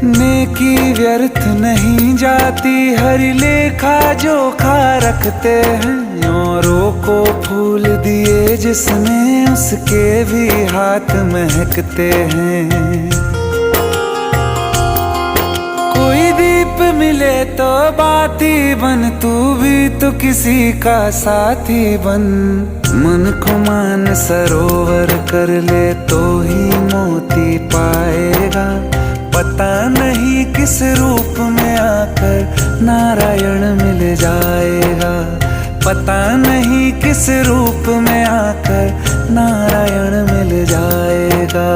नेकी व्यर्थ नहीं जाती, हरि लेखा जोखा रखते हैं। औरों को फूल दिए जिसने, उसके भी हाथ महकते हैं। कोई दीप मिले तो बाती बन, तू भी तो किसी का साथी बन। मन को मान सरोवर कर ले तो ही मोती पाएगा। पता नहीं किस रूप में आकर नारायण मिल जाएगा। पता नहीं किस रूप में आकर नारायण मिल जाएगा।